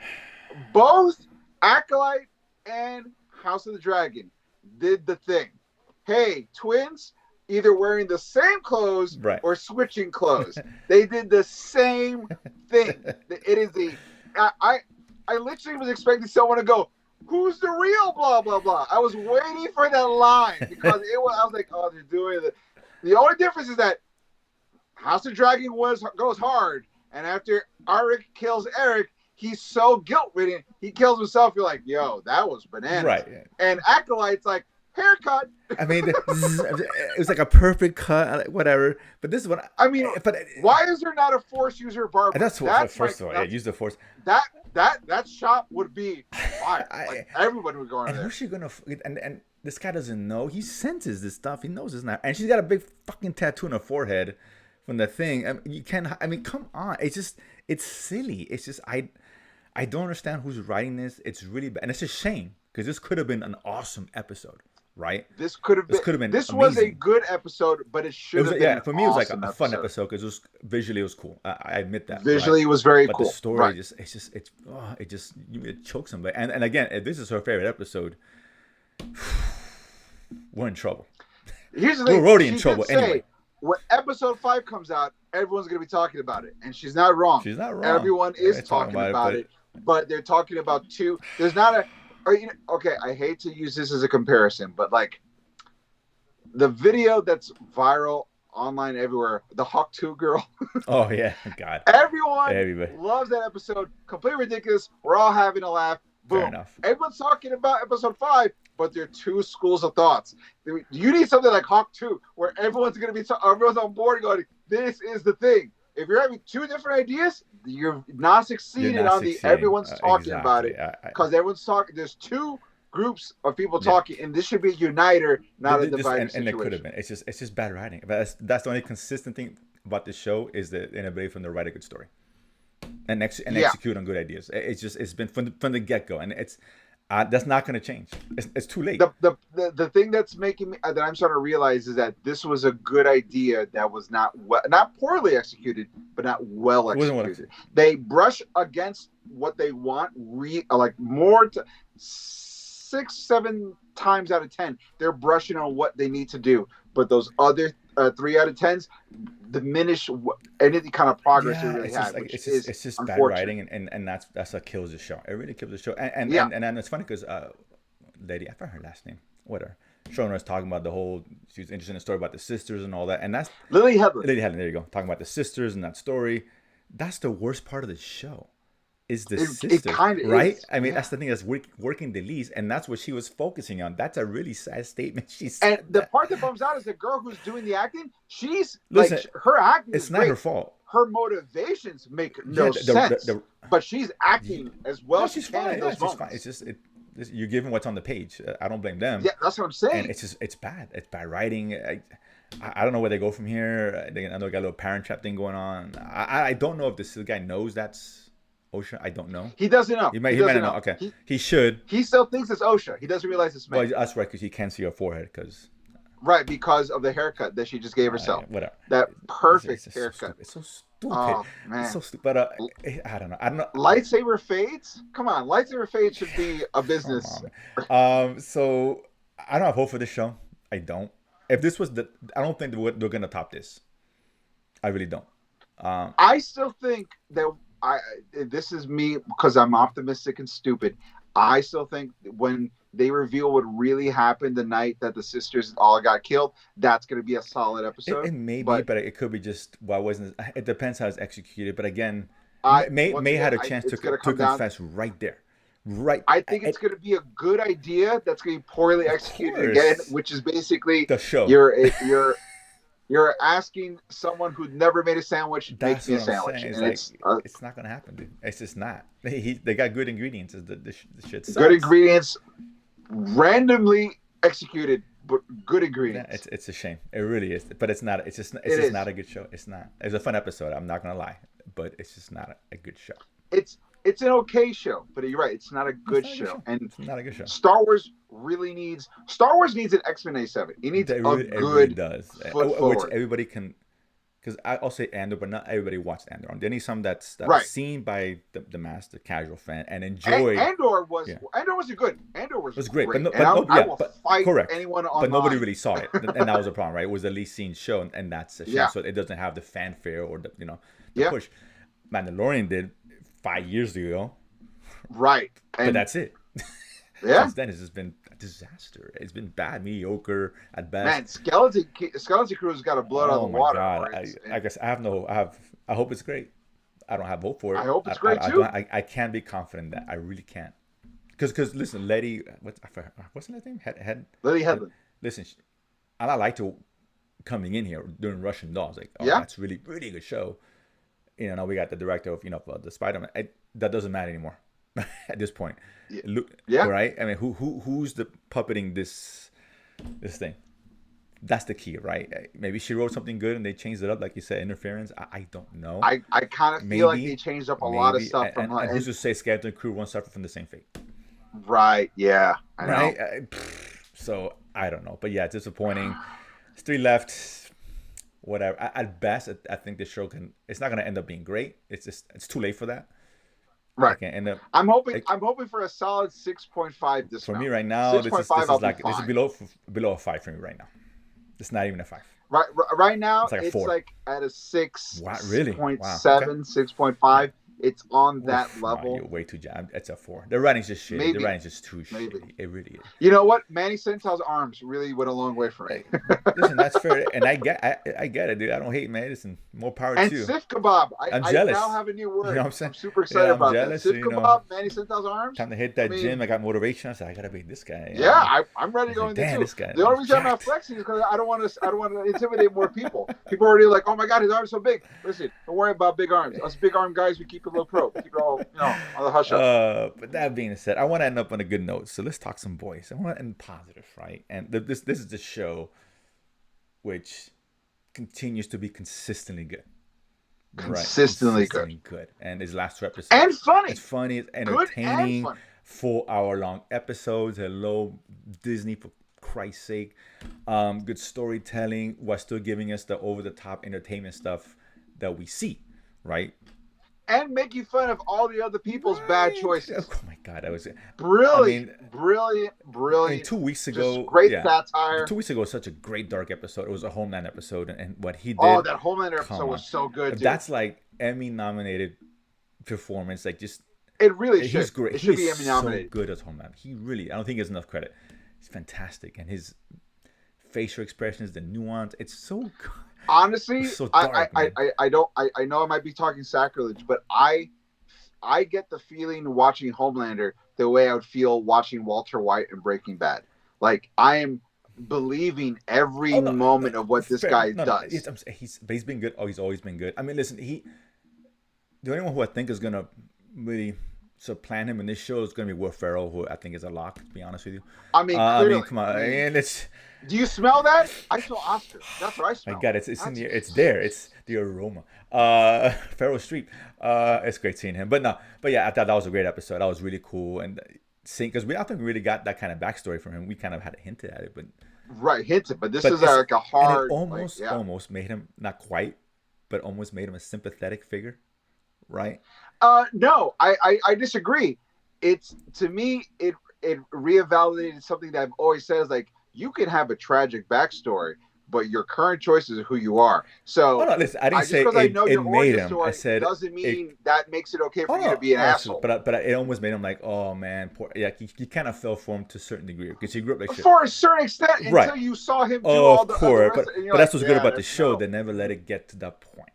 both Acolyte and House of the Dragon did the thing. Hey, twins, either wearing the same clothes or switching clothes. They did the same thing. It is I literally was expecting someone to go, "Who's the real blah blah blah?" I was waiting for that line because I was like, "Oh, they're doing it." The only difference is that House of Dragon goes hard, and after Arik kills Eric, he's so guilt-ridden, he kills himself. You're like, "Yo, that was bananas." Right. And Acolyte's like, "Haircut." I mean, it was like a perfect cut, whatever. But this is what I mean. But why is there not a Force user barber? That's what. First of all, use the Force. That shop would be fire. Like, everybody would go in there. Who's she gonna? And this guy doesn't know. He senses this stuff. He knows it's not. And she's got a big fucking tattoo on her forehead from the thing. I mean, you can't. I mean, come on. It's silly. It's just I don't understand who's writing this. It's really bad, and it's a shame because this could have been an awesome episode, right? This could have been. This amazing. was a good episode, but it should have been. Yeah, for me, it was like a fun episode because it was visually it was cool. I admit that. Visually, it was very but cool. But the story it chokes somebody. And again, if this is her favorite episode, we're in trouble. Here's the thing. We're already in trouble anyway. When episode 5 comes out, everyone's going to be talking about it, and she's not wrong. She's not wrong. Everyone is talking about it, but they're talking about 2. There's not a. Or, okay, I hate to use this as a comparison, but like the video that's viral online everywhere, the Hawk 2 girl. Oh yeah, God. Everybody loves that episode. Completely ridiculous. We're all having a laugh. Boom. Fair enough. Everyone's talking about episode 5, but there are 2 schools of thoughts. You need something like Hawk 2, where everyone's going to be everyone's on board going, this is the thing. If you're having 2 different ideas, you're not succeeding everyone's talking about it. Because everyone's talking. There's 2 groups of people talking, and this should be a uniter, not a divided situation. And it could have been. It's just bad writing. But that's the only consistent thing about this show is the inability from to write a good story and execute on good ideas. It's been from the get go, and it's that's not going to change. It's too late. The thing that's making me that I'm starting to realize is that this was a good idea that was not poorly executed, but not well executed. They brush against what they want, more to 6-7 times out of 10. They're brushing on what they need to do, but those other 3 out of 10s diminish any kind of progress they really had. It's just bad writing, and that's what kills the show. It really kills the show. And it's funny because lady, I forgot her last name. Whatever. Showrunner was talking about she was interested in the story about the sisters and all that, and that's Lily Hedlund. There you go. Talking about the sisters and that story. That's the worst part of the show. Is the sisters, right? Is. I mean, that's the thing that's working the least, and that's what she was focusing on. That's a really sad statement. And the part that bums out is the girl who's doing the acting. Her acting. It's not her fault. Her motivations make no sense, but she's acting as well. No, she's fine. She's fine. It's just you're giving what's on the page. I don't blame them. Yeah, that's what I'm saying. And it's bad. It's bad writing. I don't know where they go from here. I know they got a little parent trap thing going on. I don't know if this guy knows that's OSHA. I don't know. He doesn't know. He might know. Okay. He should. He still thinks it's OSHA. He doesn't realize it's men. Well, that's right, because he can't see her forehead. Because of the haircut that she just gave herself. Whatever. That perfect haircut. It's so stupid. Oh, man. It's so stupid. But I don't know. Lightsaber fades? Come on. Lightsaber fades should be a business. So I don't have hope for this show. I don't. If this was I don't think they're going to top this. I really don't. I still think that this is me because I'm optimistic and stupid. I still think when they reveal what really happened the night that the sisters all got killed, that's going to be a solid episode. It may be, but it could be just wasn't. It depends how it's executed. But again, May had a chance to confess right there. Right. I think it's going to be a good idea that's going to be poorly executed again, which is basically the show. You're asking someone who never made a sandwich to make me a sandwich. It's not going to happen, dude. It's just not. They got good ingredients. The shit sucks. Good ingredients, randomly executed, but good ingredients. Yeah, it's a shame. It really is. But it's not. It's just not a good show. It's not. It's a fun episode. I'm not going to lie. But it's just not a good show. It's an okay show, but you're right. It's not a good show. And it's not a good show. Star Wars needs an X-Men A7. It needs it really does. Which everybody can, because I'll say Andor, but not everybody watched Andor. There needs some that's seen by the master casual fan and enjoyed. Andor was good. Andor was great. But I will fight correct. anyone online. But nobody really saw it, and that was a problem, right? It was the least seen show, and that's a shame. Yeah. So it doesn't have the fanfare or the push. Mandalorian did 5 years ago. Right. But that's it. Yeah. Since then, it's just been a disaster. It's been bad, mediocre at best. Man, Skeleton Crew's got a blood on the water. God. I guess I hope it's great. I don't have hope for it. I hope it's great too. I can't be confident that I really can't. Because listen, Letty, what's her name? Lily Hedlund. Listen, I like to coming in here doing Russian Dolls. Like, that's really, really good show. Now we got the director of the Spider-Man. That doesn't matter anymore at this point. Yeah. Right. I mean, who's the puppeting this this thing. That's the key, right? Maybe she wrote something good and they changed it up, like you said, interference. I don't know. I kind of feel like they changed up a lot of stuff and who's to say Skeleton Crew won't suffer from the same fate? Right? Yeah. I know. Right. So I don't know, but yeah, it's disappointing. It's 3 left. Whatever. At best, I think the show it's not gonna end up being great. It's too late for that. Right. I'm hoping for a solid 6.5 this for round. me right now. This is below a 5 for me right now. It's not even a 5. Right now, it's like at a 6. Wow, really? 6.7, Wow. 6.5. It's on that level. No, you're way too jammed. It's a 4. The writing's just shitty. The writing's just too shitty. It really is. You know what? Manny Sental's arms really went a long way for me. Listen, that's fair, and I get it, dude. I don't hate, man. Listen, more power to you. And Sif Kebab. I'm jealous. I now have a new word. You know what I'm saying? I'm super excited about jealous, that. Sif Kebab, Manny Sental's arms. Time to hit that gym. I got motivation. I said, I gotta beat this guy. Yeah, I'm ready to go into this guy. The only reason I'm not flexing is because I don't want to intimidate more people. People are already like, oh my god, his arms so big. Listen, don't worry about big arms. Us big arm guys, we keep it low pro. Keep it all, on the hush up. But that being said, I want to end up on a good note. So let's talk some boys. I want to end positive, right? And this is the show which continues to be consistently good. Consistently good. And his last 2 episodes. And funny. It's funny. It's entertaining. 4-hour-long episodes. Hello, Disney, for Christ's sake. Good storytelling while still giving us the over-the-top entertainment stuff that we see, right? And making fun of all the other people's bad choices. Oh my god, that was brilliant. 2 weeks ago, just great satire. 2 weeks ago was such a great dark episode. It was a Homeland episode, and what he did. Oh, that Homeland episode was so good, dude. That's like Emmy-nominated performance. Like just it really should. He's great. It should be Emmy-nominated. So good as Homeland. I don't think he has enough credit. He's fantastic, and his facial expressions, the nuance, it's so good. Honestly, so dark, I know I might be talking sacrilege, but I get the feeling watching Homelander the way I would feel watching Walter White in Breaking Bad. Like I am believing every moment of what this guy does. He's been good. Oh, he's always been good. I mean, listen, the only one who I think is gonna really supplant him in this show is gonna be Will Ferrell, who I think is a lock. To be honest with you, I mean, clearly, come on, it's. Do you smell that? I smell Oscar. That's what I smell. I got it. It's in the air. It's there. It's the aroma. Ferrell Streep. It's great seeing him. But yeah, I thought that was a great episode. That was really cool. And seeing, because I think we really got that kind of backstory from him. We kind of had hinted at it, but hinted. But this is like a hard. And it almost made him, not quite, but almost made him a sympathetic figure, right? No, I disagree. It's, to me, it reevaluated something that I've always said is like, you can have a tragic backstory, but your current choice is who you are. So, listen, I didn't say it made him. I said doesn't mean that makes it okay for you to be an asshole. But it almost made him like, oh man, poor. Yeah, you kind of fell for him to a certain degree because he grew up like shit. For a certain extent, until you saw him do all the other rest. But that's what's good about the show. They never let it get to that point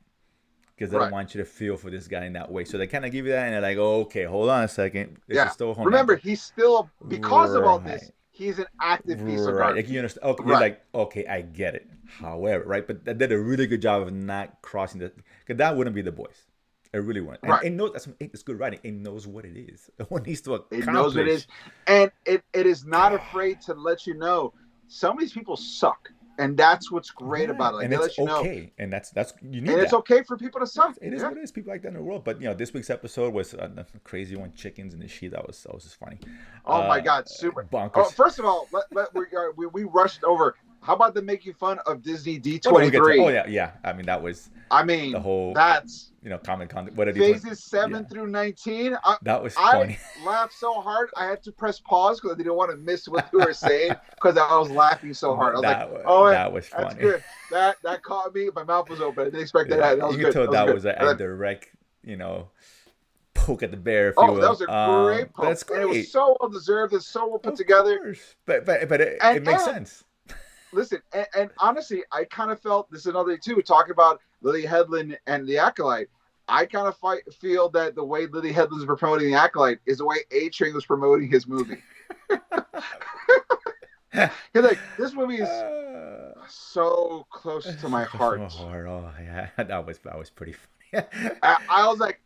because they don't want you to feel for this guy in that way. So they kind of give you that, and they're like, oh, okay, hold on a second. This is still home. Remember, he's still, because of all this. He's an active piece of art. Like you understand? Okay, you're like, okay, I get it. However, right, but they did a really good job of not crossing that, because that wouldn't be the boys. It really wouldn't. And it knows it's good writing. It knows what it is. What needs to accomplish. It knows what it is, and it is not afraid to let you know some of these people suck, and that's what's great about it. Like, and it's okay, and that's you need. And it's okay for people to suck. It is what it is. People like that in the world. But this week's episode was a crazy one. Chickens in the sheet. That was just funny. Oh my god, super bonkers. Oh, first of all, we rushed over. How about the making fun of Disney D23? Oh yeah. I mean, that was. I mean, the whole. That's. Common content. What did phases 7 through 19. That was funny. I laughed so hard I had to press pause because I didn't want to miss what you were saying because I was laughing so hard. I was that was funny. That's good. That caught me. My mouth was open. I didn't expect that. That was you good. Told that was a direct, poke at the bear. If you will. That was a great poke. That's great. And it was so well deserved. It's so well put together. But it makes sense. Listen, and honestly, I kind of felt this is another thing too. Talking about Lily Headland and the Acolyte. I kind of feel that the way Lily Headland is promoting the Acolyte is the way A-Train was promoting his movie. He's like, this movie is so close to my heart. Oh yeah, that was pretty funny. I was like,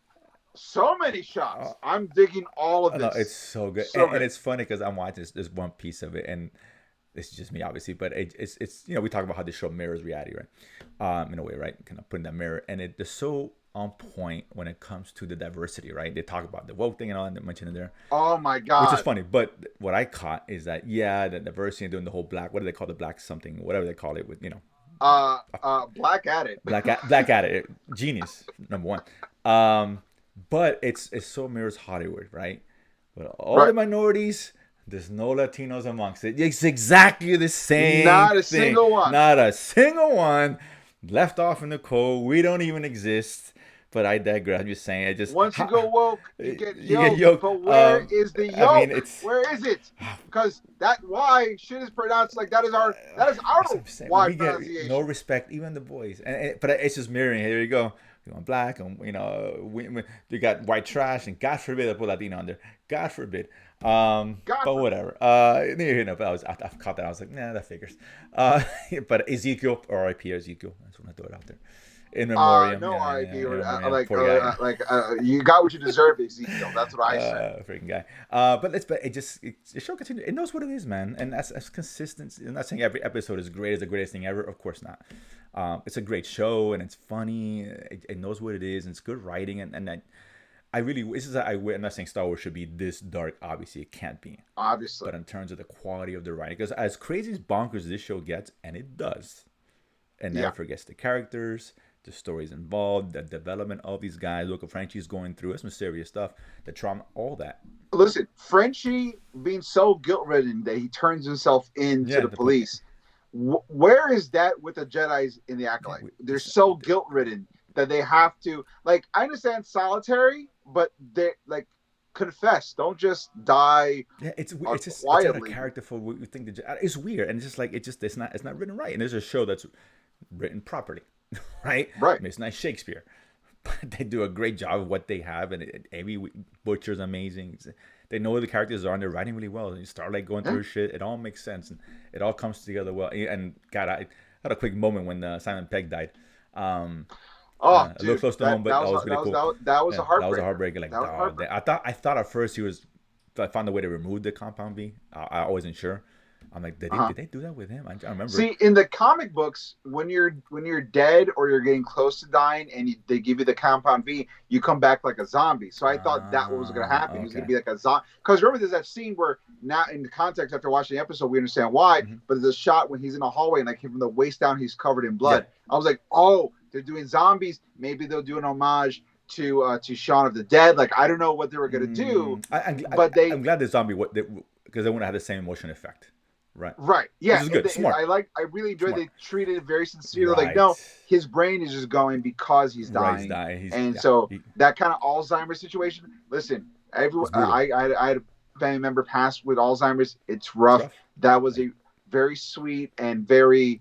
so many shots. I'm digging all of this. No, it's so good, and it's funny because I'm watching this one piece of it, and this is just me, obviously, but it's we talk about how this show mirrors reality, right? In a way, right? Kind of putting that mirror, and they're so on point when it comes to the diversity, right? They talk about the woke thing and all that, they mentioned in there. Oh my god! Which is funny, but what I caught is that the diversity and doing the whole black. What do they call the black something? Whatever they call it, with Black at it. Black at it. Genius, number one. But it's so mirrors Hollywood, right? But all the minorities, there's no Latinos amongst it. It's exactly the same. Not a single one. Not a single one. Left off in the cold. We don't even exist. But I digress. I'm just saying. Once you go woke, you get yoked. But where is the yoke? I mean, where is it? Because that Y shit is pronounced like that is our Y pronunciation. Get no respect, even the boys. But it's just mirroring. Here you go. You want black, and you got white trash, and God forbid I put Latino on there. God forbid. But whatever. I've caught that. I was like, nah, that figures. But Ezekiel, R.I.P. Ezekiel. I just want to throw it out there. In memoriam. No R.I.P. You got what you deserve, Ezekiel. That's what I said. Freaking guy. But the show continues. It knows what it is, man, and that's consistent. I'm not saying every episode is great, is the greatest thing ever. Of course not. It's a great show, and it's funny. It knows what it is, and it's good writing, and I'm not saying Star Wars should be this dark. Obviously, it can't be. Obviously. But in terms of the quality of the writing, because as crazy as bonkers this show gets, and it does, and never forgets the characters, the stories involved, the development of these guys. Look what Frenchie's going through. Some serious stuff. The trauma, all that. Listen, Frenchie being so guilt-ridden that he turns himself into the police. Where is that with the Jedis in the Acolyte? They're so guilt-ridden that they have to, I understand solitary, but they confess. Don't just die. Yeah, it's just quietly. It's not a character for what we think it's weird, and it's not written right. And there's a show that's written properly, right? Right. I mean, it's not Shakespeare, but they do a great job of what they have, and Amy Butcher's amazing. They know who the characters are, and they're writing really well. And you start going through shit. It all makes sense, and it all comes together well. And God, I had a quick moment when Simon Pegg died. A little close to home, but that was really cool. That was a heartbreaker. That was a heartbreaker. I thought at first I found a way to remove the compound V. I wasn't sure. I'm like, did they do that with him? I remember. See, in the comic books, when you're dead or you're getting close to dying, and they give you the compound V, you come back like a zombie. So I thought that was going to happen. Okay. He was going to be like a zombie. Because remember, there's that scene where now, in the context after watching the episode, we understand why. Mm-hmm. But there's a shot when he's in a hallway, and from the waist down, he's covered in blood. Yeah. I was like, oh, they're doing zombies. Maybe they'll do an homage to Shaun of the Dead. I don't know what they were going to do. I'm glad the zombie because they wouldn't have the same emotion effect. Right. Yeah. This is good. Smart. I really enjoyed. They treated it very sincerely. Right. No, his brain is just going because he's dying. That kind of Alzheimer's situation. Listen, everyone. I had a family member pass with Alzheimer's. It's rough. That was a very sweet and very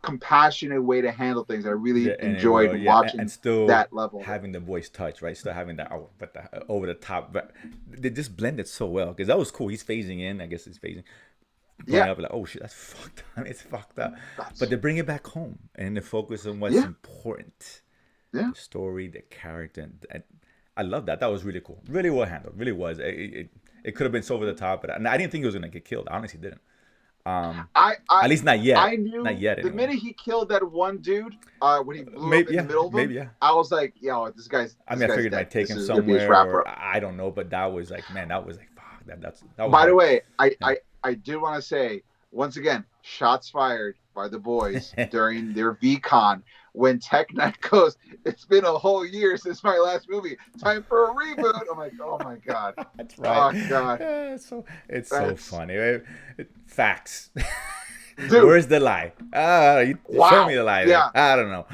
compassionate way to handle things. I really enjoyed watching and still that level, having the voice touch, right? Still having that, but over the top. But they just blended so well because that was cool. He's phasing in. I guess he's phasing. Up, oh shit, that's fucked up. It's fucked up. But they bring it back home and they focus on what's important. Yeah. The story, the character, and I love that. That was really cool. Really well handled. Really was. It could have been so over the top, but I didn't think he was gonna get killed. I honestly didn't. At least not yet. I knew not yet. The minute he killed that one dude, when he blew up in the middle of him, I was like, this guy's. I figured I might take him somewhere. Or, I don't know, but that was fuck. That was. By hard. The way, I did want to say once again, shots fired by the boys during their VCon when Tech Knight goes, "It's been a whole year since my last movie. Time for a reboot." I'm like, oh my god. That's right. Oh god. Yeah, it's so funny. Facts. Dude. Where's the lie? Show me the lie. Yeah. I don't know.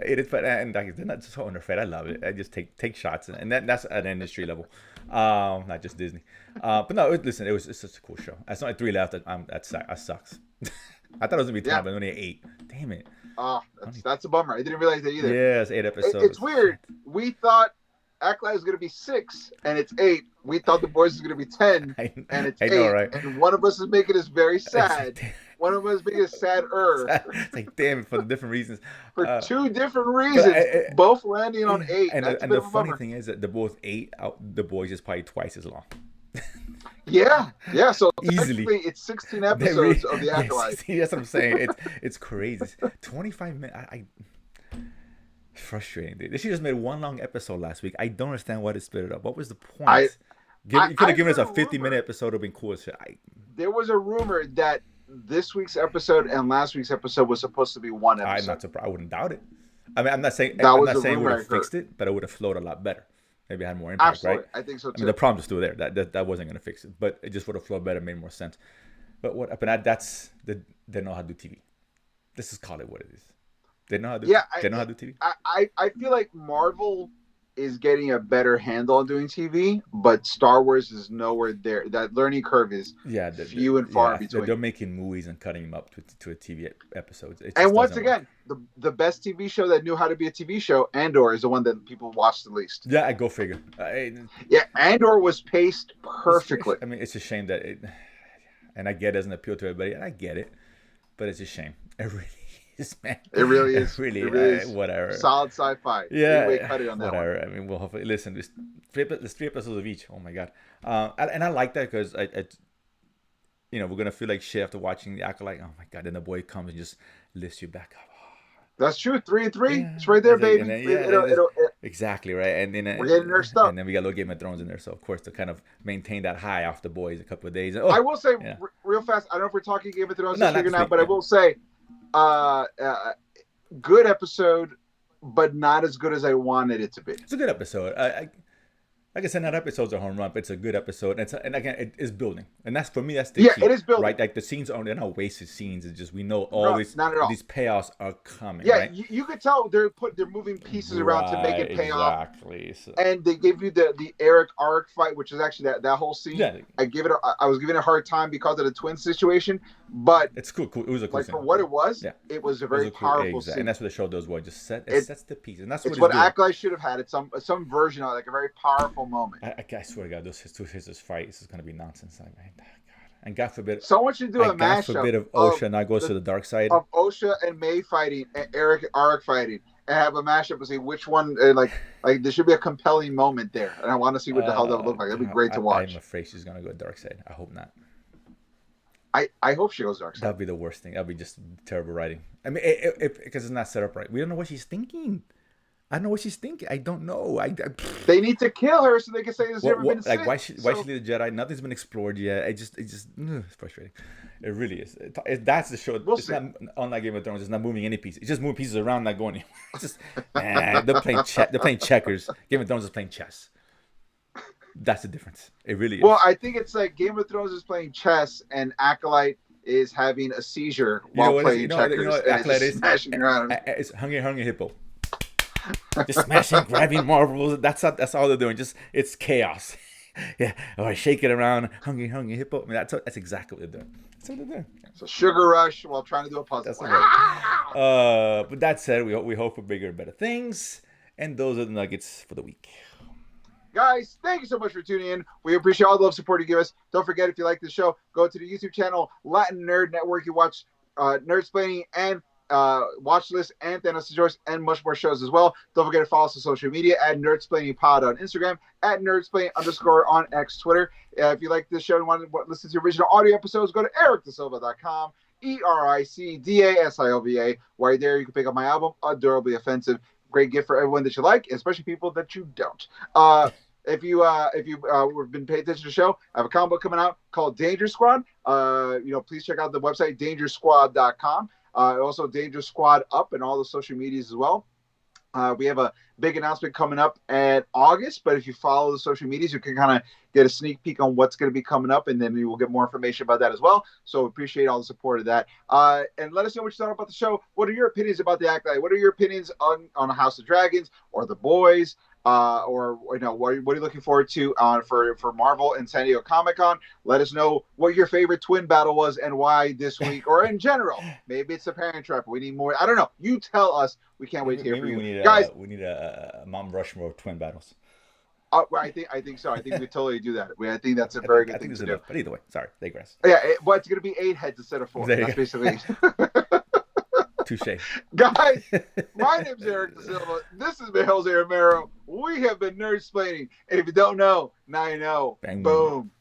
It is, but and they're not so underfed. I love it. I just take shots, and that's at an industry level, not just Disney. But no, listen, it's such a cool show. That's only 3 left. That sucks. I thought it was gonna be 10, but only 8. Damn it. That's a bummer. I didn't realize that either. Yeah, it's 8 episodes. It's weird. We thought Acolyte was gonna be 6, and it's 8. We thought The Boys was gonna be 10, and it's 8. Know, right? And one of us is making us very sad. One of us is making us sadder. It's like, damn it, for the different reasons. For 2 different reasons, both landing on 8. And the funny thing is that they're both 8. The Boys is probably twice as long. Yeah. So Easily. technically, it's 16 episodes of The Acolyte. Yeah, that's what I'm saying. It's crazy. 25 minutes. Frustrating, dude. They should just made one long episode last week. I don't understand why they split it up. What was the point? You could have given us a 50-minute episode. It would have been cool as shit. There was a rumor that this week's episode and last week's episode was supposed to be one episode. I'm not surprised. I wouldn't doubt it. I mean, I'm not saying it would have fixed it, but it would have flowed a lot better. Maybe it had more impact, Absolutely. right? I think so too. I mean, the problem's still there. That wasn't going to fix it, but it just would have flowed better, made more sense. But they know how to do TV. Let's just call it what it is. They know how to do TV. I feel like Marvel is getting a better handle on doing TV, but Star Wars is nowhere there. That learning curve is few and far between. They're making movies and cutting them up to a TV episodes. And once again, the best TV show that knew how to be a TV show, Andor, is the one that people watch the least. Yeah, go figure. Andor was paced perfectly. I mean, it's a shame that and I get it doesn't appeal to everybody, and I get it, but it's a shame. It really is, man. It really is. It really is. Whatever. Solid sci-fi. Yeah. Cut it on that whatever. one. I mean, we'll hopefully listen. There's 3 episodes of each. Oh my god. And I like that because we're gonna feel like shit after watching The Acolyte. Oh my god. Then the boy comes and just lifts you back up. That's true. 3 and 3. Yeah. It's right there, baby. Then, exactly right. And then we're getting our stuff. And then we got a little Game of Thrones in there, so of course to kind of maintain that high off the boys a couple of days. I will say real fast. I don't know if we're talking Game of Thrones this week or not, but I will say, good episode, but not as good as I wanted it to be. It's a good episode. Like I said, not episodes are home run, but it's a good episode. And again, it is building, and that's for me. That's the key, it is building. Right? Like the scenes they're not wasted scenes. It's just we know all these payoffs are coming. Yeah, right? you could tell they're moving pieces around to make it pay off. Exactly. So. And they gave you the Eric Arc fight, which is actually that whole scene. Yeah. I was giving it a hard time because of the twin situation, but it's cool. It was a cool scene. For what it was. Yeah. It was a very powerful scene. And that's what the show does. Well, just sets the piece, and that's what Acolyte should have had. It's some version of like a very powerful moment. I swear to God, those two sisters fight. This is gonna be nonsense. God. And God forbid, someone should do a mashup. God forbid if Osha now goes to the dark side. Of Osha and May fighting, and Eric Arc fighting, and have a mashup and see which one. Like there should be a compelling moment there, and I want to see what the hell that would look like. That'd be great to watch. I'm afraid she's gonna go dark side. I hope not. I hope she goes dark side. That'd be the worst thing. That'd be just terrible writing. I mean, because it's not set up right. We don't know what she's thinking. I don't know what she's thinking. I don't know. They need to kill her so they can say there's never been a like why she leave the Jedi? Nothing's been explored yet. It's frustrating. It really is. That's the show. It's not unlike Game of Thrones. It's not moving any piece. It's just moving pieces around, not going anywhere. It's just they're playing checkers. Game of Thrones is playing chess. That's the difference. It really is. Well, I think it's like Game of Thrones is playing chess and Acolyte is having a seizure while playing checkers. You know what Acolyte is? Smashing around. It's hungry hippo. Just smashing, grabbing marbles. That's all they're doing. Just it's chaos. Yeah. Or shake it around. Hungry hippo. I mean, that's exactly what they're doing. That's what they're doing. So sugar rush while trying to do a puzzle. That's right. But that said, we hope for bigger and better things. And those are the nuggets for the week. Guys, thank you so much for tuning in. We appreciate all the love support you give us. Don't forget, if you like the show, go to the YouTube channel, Latin Nerd Network. You watch Nerdsplaining and Watch List and Thanos Joyce and much more shows as well. Don't forget to follow us on social media at NerdsplainingPod on Instagram, at Nerdsplaining_ on X Twitter. If you like this show and want to listen to the original audio episodes, go to ericdasilva.com, ERICDASILVA. While you're there, you can pick up my album, Adorably Offensive. Great gift for everyone that you like, especially people that you don't. If you've been paying attention to the show, I have a comic book coming out called Danger Squad. Please check out the website dangersquad.com. Also Danger Squad up and all the social medias as well. We have a big announcement coming up in August, but if you follow the social medias, you can kind of get a sneak peek on what's going to be coming up, and then you will get more information about that as well. So appreciate all the support of that. And let us know what you thought about the show. What are your opinions about the Acolyte? What are your opinions on House of Dragons or The Boys? Or what are you looking forward to for Marvel and San Diego Comic-Con? Let us know what your favorite twin battle was and why this week, or in general. Maybe it's a Parent Trap. We need more. I don't know. You tell us. We can't wait to hear from you, guys. We need a Mount Rushmore of twin battles. I think so. I think we totally do that. I think that's a very good thing to do. But either way, sorry, digress. Yeah, but it's going to be 8 heads instead of 4. That's basically. Touche. Guys, my name's Eric Da Silva. This is Jose Romero. We have been Nerdsplaining. And if you don't know, now you know. Bang, boom.